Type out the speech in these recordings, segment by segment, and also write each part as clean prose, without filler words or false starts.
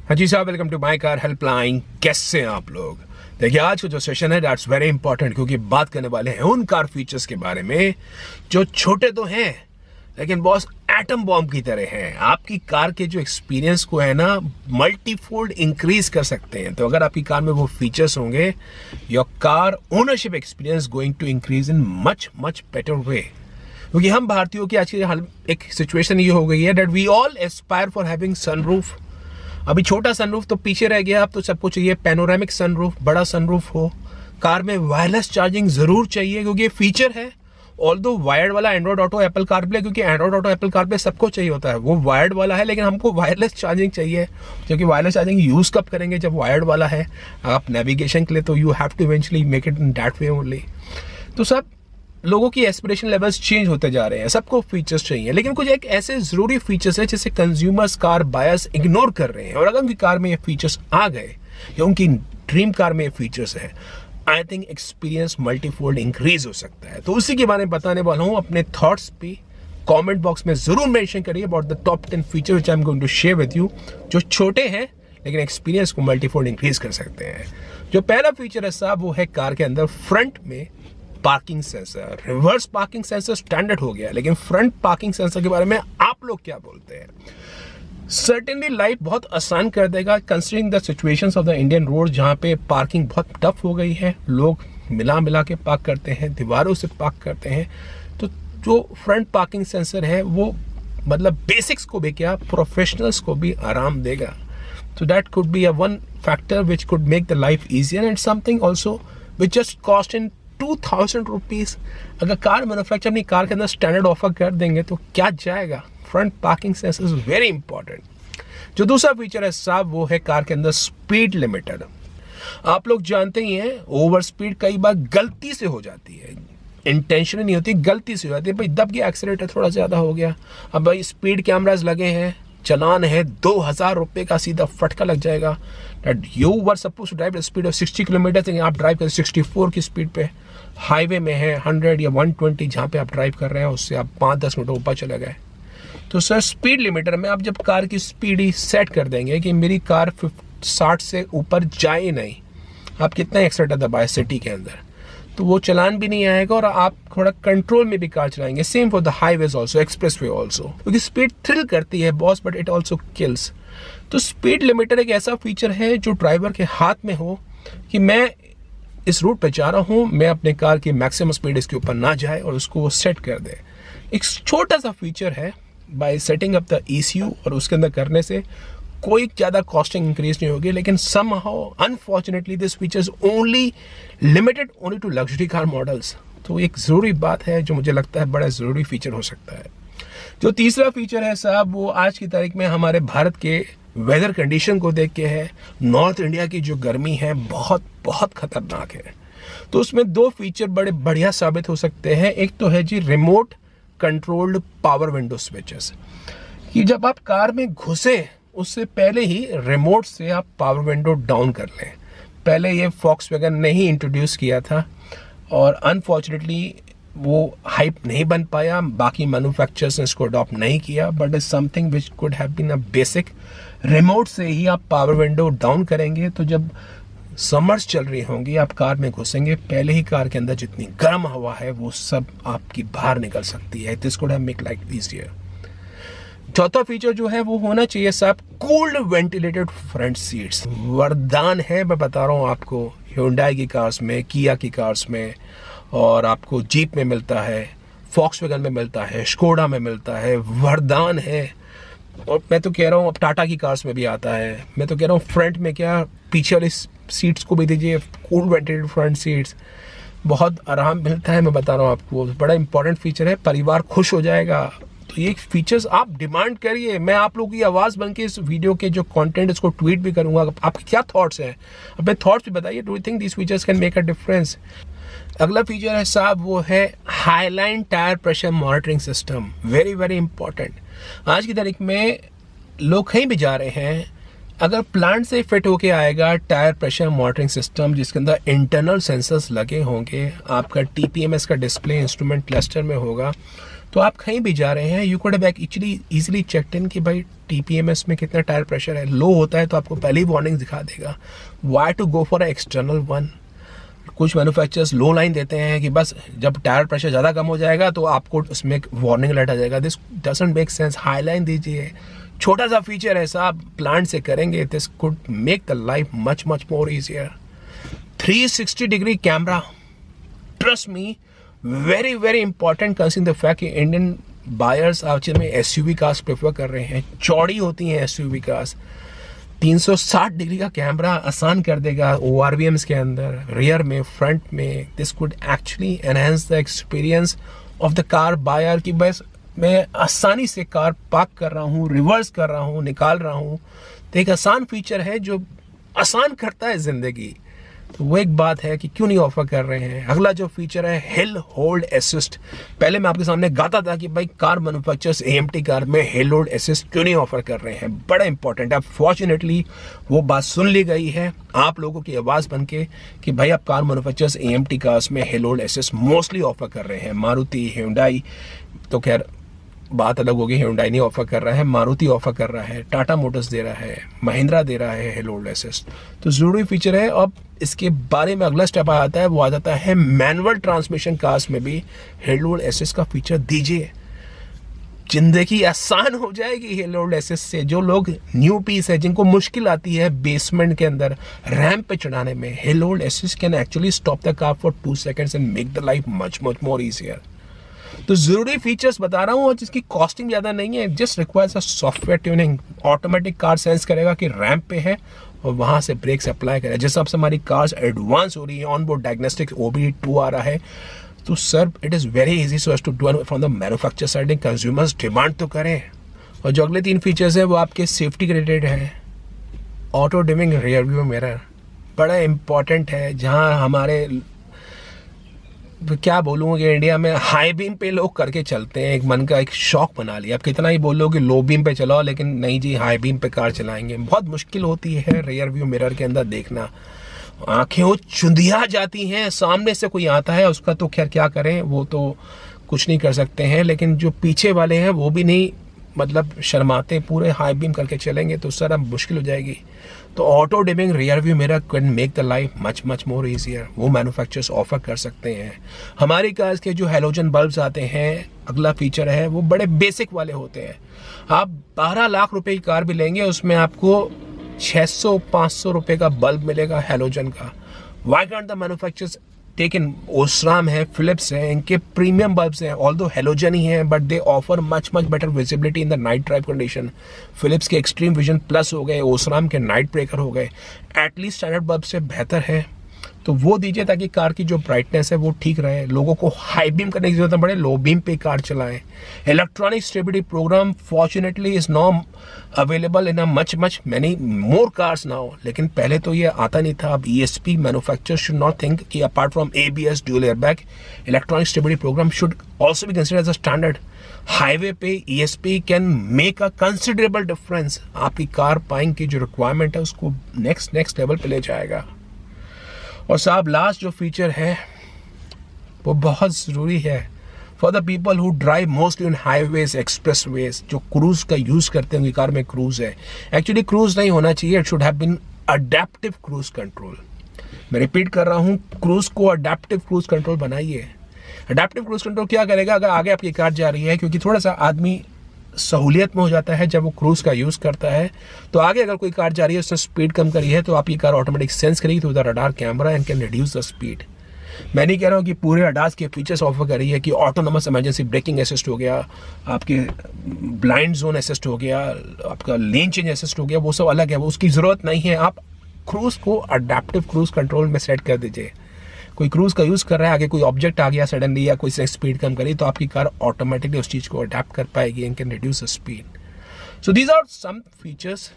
हाँ जी साहब, welcome to my car helpline. कैसे हैं आप लोग? देखिए, आज का जो सेशन है दैट्स वेरी इंपॉर्टेंट, क्योंकि बात करने वाले हैं उन कार फीचर्स के बारे में जो छोटे तो हैं लेकिन बॉस एटम बॉम्ब की तरह हैं। आपकी कार के जो एक्सपीरियंस को है ना मल्टीफोल्ड इंक्रीज कर सकते हैं। तो अगर आपकी कार में वो फीचर्स होंगे, your car ownership experience going to increase in much much better way. क्योंकि हम भारतीयों की आज की एक सिचुएशन ये हो गई है that we all aspire for having sunroof. अभी छोटा सनरूफ तो पीछे रह गया, अब तो सबको चाहिए पैनोरामिक सनरूफ, बड़ा सनरूफ हो। कार में वायरलेस चार्जिंग जरूर चाहिए, क्योंकि ये फीचर है। ऑल्दो वायर्ड वाला एंड्रॉइड ऑटो एप्पल कारप्ले, क्योंकि एंड्रॉइड ऑटो एप्पल कारप्ले सबको चाहिए होता है, वो वायर्ड वाला है, लेकिन हमको वायरलेस चार्जिंग चाहिए। क्योंकि वायरलेस चार्जिंग यूज कब करेंगे? जब वायर्ड वाला है आप नेविगेशन के लिए, तो you have to eventually make it in that way only. तो सब लोगों की एस्पिरेशन लेवल्स चेंज होते जा रहे हैं, सबको फीचर्स चाहिए, लेकिन कुछ एक ऐसे जरूरी फीचर्स हैं जिसे कंज्यूमर्स कार बायर्स इग्नोर कर रहे हैं। और अगर उनकी कार में ये फीचर्स आ गए या उनकी ड्रीम कार में ये फीचर्स है, I think experience multifold increase हो सकता है। तो उसी के बारे में बताने वाला हूँ। अपने थॉट्स पे कमेंट बॉक्स में जरूर मेंशन करिए about the top 10 feature which I am going to share with you, जो छोटे हैं लेकिन एक्सपीरियंस को मल्टीफोल्ड इंक्रीज कर सकते हैं। जो पहला फीचर है साहब, वो है कार के अंदर फ्रंट में parking sensor. Reverse parking sensor standard हो गया, लेकिन फ्रंट पार्किंग सेंसर के बारे में आप लोग क्या बोलते हैं? सर्टेनली लाइफ बहुत आसान कर देगा, considering the situations of the Indian road, जहां पे पार्किंग बहुत टफ हो गई है। लोग मिला के पार्क करते हैं, दीवारों से पार्क करते हैं। तो जो फ्रंट पार्किंग सेंसर है वो मतलब बेसिक्स को भी क्या, प्रोफेशनल्स को भी आराम देगा। So that could be a one factor which could make the life easier, and something also which just cost in 2000 rupees. अगर कार मैन्युफैक्चर अपनी कार के अंदर स्टैंडर्ड ऑफर कर देंगे तो क्या जाएगा? Front parking sensor is very important. जो दूसरा फीचर है साहब, वो है कार के अंदर स्पीड लिमिटर। आप लोग जानते ही हैं ओवर स्पीड कई बार गलती से हो जाती है, इंटेंशन नहीं होती, गलती से हो जाती है। भाई दब गया, एक्सीलेटर थोड़ा ज्यादा हो गया, अब भाई स्पीड कैमराज लगे हैं, चलान है, 2000 रुपये का सीधा फटका लग जाएगा। You were suppose to drive speed of 60 kilometre, लेकिन आप ड्राइव कर 64 की स्पीड पे, हाईवे में है 100 या 120 जहाँ पे आप ड्राइव कर रहे हैं, उससे आप 5-10 मिनट ऊपर चले गए। तो सर स्पीड लिमिटर में आप जब कार की स्पीड ही सेट कर देंगे कि मेरी कार 60 से ऊपर जाए नहीं, आप कितना एक्सीलेटर दबाए सिटी के अंदर, तो वो चलान भी नहीं आएगा और आप थोड़ा कंट्रोल में भी कार चलाएंगे। Same for the highways also, express way also, क्योंकि स्पीड थ्रिल करती है boss, but it also kills. तो स्पीड लिमिटर एक ऐसा फीचर है जो ड्राइवर के हाथ में हो कि मैं इस रूट पे जा रहा हूँ, मैं अपने कार की मैक्सिमम स्पीड इसके ऊपर ना जाए, और उसको वो सेट कर दे। एक छोटा सा फीचर है, bye setting up the ECU, और उसके अंदर करने से कोई ज़्यादा कॉस्टिंग इंक्रीज नहीं होगी। लेकिन somehow unfortunately this feature is only limited only to luxury car models. तो एक ज़रूरी बात है जो मुझे लगता है बड़ा ज़रूरी फीचर हो सकता है। जो तीसरा फीचर है साहब, वो आज की तारीख में हमारे भारत के वेदर कंडीशन को देख के है। नॉर्थ इंडिया की जो गर्मी है बहुत बहुत खतरनाक है। तो उसमें 2 फीचर बड़े बढ़िया साबित हो सकते हैं। एक तो है जी remote controlled power window switches, कि जब आप कार में घुसे उससे पहले ही रिमोट से आप पावर विंडो डाउन कर लें। पहले ये फॉक्सवैगन ने ही इंट्रोड्यूस किया था, और अनफॉर्चुनेटली वो हाइप नहीं बन पाया, बाकी मैन्युफैक्चरर्स ने इसको अडॉप्ट नहीं किया। But is something which could have been a basic. Remote से ही आप पावर विंडो डाउन करेंगे, तो जब समर्स चल रही होंगी, आप कार में घुसेंगे, पहले ही कार के अंदर जितनी गर्म हवा है वो सब आपकी बाहर निकल सकती है। This could have make life easier. चौथा फीचर जो है वो होना चाहिए साहब कूल्ड वेंटिलेटेड फ्रंट सीट्स। वरदान है, मैं बता रहा हूँ आपको। Hyundai की कार्स में, किया की कार्स में, और आपको जीप में मिलता है, फॉक्सवैगन में मिलता है, स्कोडा में मिलता है, वरदान है। और मैं तो कह रहा हूँ अब टाटा की कार्स में भी आता है। मैं तो कह रहा हूँ फ्रंट में क्या, पीछे वाली सीट्स को भी दीजिए कूल्ड वेंटिलेटेड फ्रंट सीट्स, बहुत आराम मिलता है। मैं बता रहा हूँ आपको, बड़ा इंपॉर्टेंट फीचर है, परिवार खुश हो जाएगा। तो ये फीचर्स आप डिमांड करिए, मैं आप लोगों की आवाज़ बन के इस वीडियो के जो कंटेंट इसको ट्वीट भी करूंगा। आपके क्या थॉट्स हैं, अपने थॉट्स भी बताइए। Do you think this features can make a difference? अगला फीचर है साहब, वो है highline tyre pressure monitoring system. Very very important. आज की तारीख में लोग कहीं भी जा रहे हैं, अगर प्लांट से फिट होके आएगा टायर प्रेशर मॉनिटरिंग सिस्टम, जिसके अंदर इंटरनल सेंसर्स लगे होंगे, आपका TPMS का डिस्प्ले इंस्ट्रूमेंट क्लस्टर में होगा, तो आप कहीं भी जा रहे हैं, you could have easily checked in कि भाई TPMS में कितना टायर प्रेशर है। लो होता है तो आपको पहले ही वार्निंग दिखा देगा। Why to go for a external one? कुछ मैन्युफैक्चरर्स लो लाइन देते हैं कि बस जब टायर प्रेशर ज़्यादा कम हो जाएगा तो आपको उसमें एक वार्निंग अलर्ट आ जाएगा। This doesn't make sense. High line दीजिए, छोटा सा फीचर ऐसा आप प्लांट से करेंगे, this could make the life much more easier. 360 degree camera, trust me, very important considering the fact कि इंडियन बायर्स आज में SUV कार्स प्रेफर कर रहे हैं। चौड़ी होती हैं SUV कार्स। 360 डिग्री का कैमरा आसान कर देगा ORVMs के अंदर, रियर में, फ्रंट में। This could actually enhance the experience of the car buyer कि बस मैं आसानी से कार पार्क कर रहा हूँ, रिवर्स कर रहा हूँ, निकाल रहा हूँ। तो एक आसान फीचर है जो आसान करता है ज़िंदगी। तो वो एक बात है कि क्यों नहीं ऑफर कर रहे हैं। अगला जो फीचर है हिल होल्ड असिस्ट। पहले मैं आपके सामने गाता था कि भाई कार मैन्युफैक्चरर्स AMT कार में हिल होल्ड असिस्ट क्यों नहीं ऑफर कर रहे हैं, बड़ा इंपॉर्टेंट है। फॉर्चुनेटली वो बात सुन ली गई है आप लोगों की आवाज़ बन के कि भाई अब कार मैन्युफैक्चरर्स AMT कार्स में hill hold assist mostly offer कर रहे हैं। मारुति, Hyundai तो खैर बात अलग होगी, Hyundai नहीं ऑफर कर रहा है, मारुति ऑफर कर रहा है, टाटा मोटर्स दे रहा है, महिंद्रा दे रहा है हिल होल्ड असिस्ट। तो ज़रूरी फीचर है। अब इसके बारे में अगला स्टेप आता है, वो आ जाता है मैनुअल ट्रांसमिशन कार्स में भी हिल होल्ड असिस्ट का फीचर दीजिए। जिंदगी आसान हो जाएगी हिल होल्ड असिस्ट से। जो लोग न्यू पीस है, जिनको मुश्किल आती है बेसमेंट के अंदर रैंप पे चढ़ाने में, hill hold assist can actually stop the car for 2 seconds and make the life much more easier. तो जरूरी फीचर्स बता रहा हूँ और जिसकी कॉस्टिंग ज़्यादा नहीं है, just requires a software tuning. Automatic car sense करेगा कि रैंप पे है और वहाँ से ब्रेक्स अप्लाई करेगा। जिस हिसाब से हमारी कार्स एडवांस हो रही है, ऑन बोर्ड डायग्नोस्टिक्स OBD2 आ रहा है, तो sir it is very easy so as to do from the manufacture side. Consumers demand तो करें। और जो अगले 3 फीचर्स हैं वो आपके सेफ्टी के रिलेटेड हैं। Auto dimming rear view mirror बड़ा इंपॉर्टेंट है, जहाँ हमारे क्या बोलूँ कि इंडिया में हाई बीम पे लोग करके चलते हैं, एक मन का एक शौक बना लिया। आप कितना ही बोलो कि लो बीम पे चलाओ, लेकिन नहीं जी हाई बीम पे कार चलाएंगे। बहुत मुश्किल होती है रियर व्यू मिरर के अंदर देखना, आंखें वो चुंधिया जाती हैं। सामने से कोई आता है उसका तो खैर क्या करें, वो तो कुछ नहीं कर सकते हैं, लेकिन जो पीछे वाले हैं वो भी नहीं मतलब शर्माते, पूरे हाई बीम करके चलेंगे तो सर अब मुश्किल हो जाएगी। तो auto dimming rear view mirror can make the life much more easier. वो मैन्युफैक्चरर्स ऑफर कर सकते हैं। हमारी कार्स के जो हेलोजन बल्ब्स आते हैं, अगला फीचर है वो बड़े बेसिक वाले होते हैं। आप 12 लाख रुपए की कार भी लेंगे, उसमें आपको 600-500 रुपए का बल्ब मिलेगा हेलोजन का। Why can't the manufacturers take in? Osram है, फिलिप्स है, इनके प्रीमियम बल्ब्स हैं, ऑल्दो हेलोजन ही हैं, but they offer much better visibility in the night drive condition. Philips के एक्सट्रीम विजन प्लस हो गए, ओसराम के नाइट ब्रेकर हो गए, एटलीस्ट स्टैंडर्ड बल्ब से बेहतर है। तो वो दीजिए ताकि कार की जो ब्राइटनेस है वो ठीक रहे, लोगों को हाई बीम करने की जरूरत न पड़े, लो बीम पे कार चलाएं। Electronic stability program fortunately is now available in a much many more cars now, लेकिन पहले तो ये आता नहीं था। अब ESP manufacture should not think कि apart from ABS dual airbag, electronic stability program should also be considered as a standard. Highway पे ESP can make a considerable difference. आपकी कार पाइंग की जो रिक्वायरमेंट है उसको नेक्स्ट लेवल पे ले जाएगा। और साहब लास्ट जो फीचर है वो बहुत ज़रूरी है for the people who drive mostly on highways, expressways, जो क्रूज़ का यूज़ करते हैं। उनकी कार में क्रूज़ है, एक्चुअली क्रूज़ नहीं होना चाहिए, it should have been adaptive cruise control. मैं रिपीट कर रहा हूँ, क्रूज़ को अडेप्टिव क्रूज़ कंट्रोल बनाइए। अडेप्टिव क्रूज़ कंट्रोल क्या करेगा? अगर आगे आपकी कार जा रही है, क्योंकि थोड़ा सा आदमी सहूलियत में हो जाता है जब वो क्रूज़ का यूज़ करता है, तो आगे अगर कोई कार जा रही है, उसने स्पीड कम करी है, तो आपकी कार ऑटोमेटिक सेंस करेगी through the radar camera and can reduce the speed. मैं नहीं कह रहा हूँ कि पूरे अडास के फीचर्स ऑफर कर रही है कि ऑटोनोमस इमरजेंसी ब्रेकिंग असिस्ट हो गया, आपके ब्लाइंड जोन असिस्ट हो गया, आपका लेन चेंज असिस्ट हो गया, वो सब अलग है, वो उसकी ज़रूरत नहीं है। आप क्रूज़ को अडेप्टिव क्रूज़ कंट्रोल में सेट कर दीजिए। कोई क्रूज़ का यूज़ कर रहा है, आगे कोई ऑब्जेक्ट आ गया सडनली या कोई स्पीड कम करी, तो आपकी कार ऑटोमेटिकली उस चीज़ को अडेप्ट कर पाएगी and can reduce the speed. So these are some features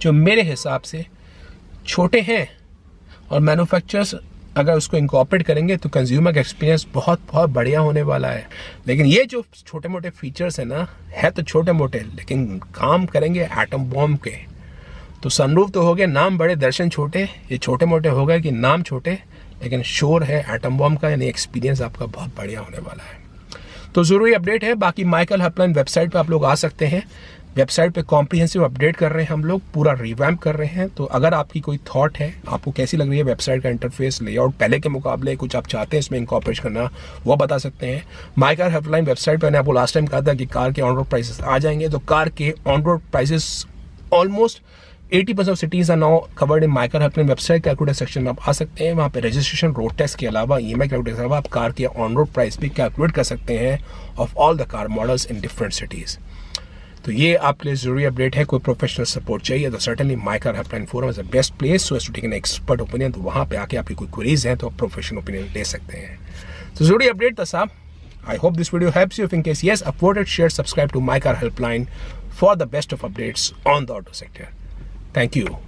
जो मेरे हिसाब से छोटे हैं, और मैन्युफैक्चरर्स अगर उसको इंकॉर्पोरेट करेंगे तो कंज्यूमर का एक्सपीरियंस बहुत बढ़िया होने वाला है। लेकिन ये जो छोटे मोटे फीचर्स हैं ना, है तो छोटे मोटे, लेकिन काम करेंगे एटम बॉम्ब के। तो सनरूफ तो हो गए, नाम बड़े दर्शन छोटे, ये छोटे मोटे हो गए कि नाम छोटे, लेकिन शोर है एटम बॉम्ब का, यानी एक्सपीरियंस आपका बहुत बढ़िया होने वाला है। तो ज़रूरी अपडेट है। बाकी माइकल हेल्पलाइन वेबसाइट पे आप लोग आ सकते हैं। वेबसाइट पे कॉम्प्रिहेंसिव अपडेट कर रहे हैं हम लोग, पूरा रिवैम्प कर रहे हैं। तो अगर आपकी कोई थॉट है, आपको कैसी लग रही है वेबसाइट का इंटरफेस, लेआउट पहले के मुकाबले, कुछ आप चाहते हैं इसमें इंकॉर्पोरेट करना, वो बता सकते हैं। माइकल हेल्पलाइन वेबसाइट पर मैंने आपको लास्ट टाइम कहा था कि कार के ऑन रोड प्राइसेस आ जाएंगे, तो कार के on road prices almost 80% of cities are now covered in Michael helpline website. Calculator section में आप आ सकते हैं, वहाँ पे रजिस्ट्रेशन, रोड टैक्स के अलावा EMI कैलकुलेटर के अलावा आप कार के ऑन रोड प्राइस भी कैलकुलेट कर सकते हैं of all the car models in different cities. तो ये आपके लिए जरूरी अपडेट है। कोई प्रोफेशनल सपोर्ट चाहिए तो certainly Michael helpline forum is the best place so as to take an expert opinion. तो वहाँ पे आके आपकी कोई क्वेरीज हैं तो आप प्रोफेशनल ओपिनियन ले सकते हैं। तो जरूरी अपडेट था साहब। I hope this video helps you. If in case yes, upvote it, share, subscribe to my car helpline for the best of updates on the auto sector. Thank you.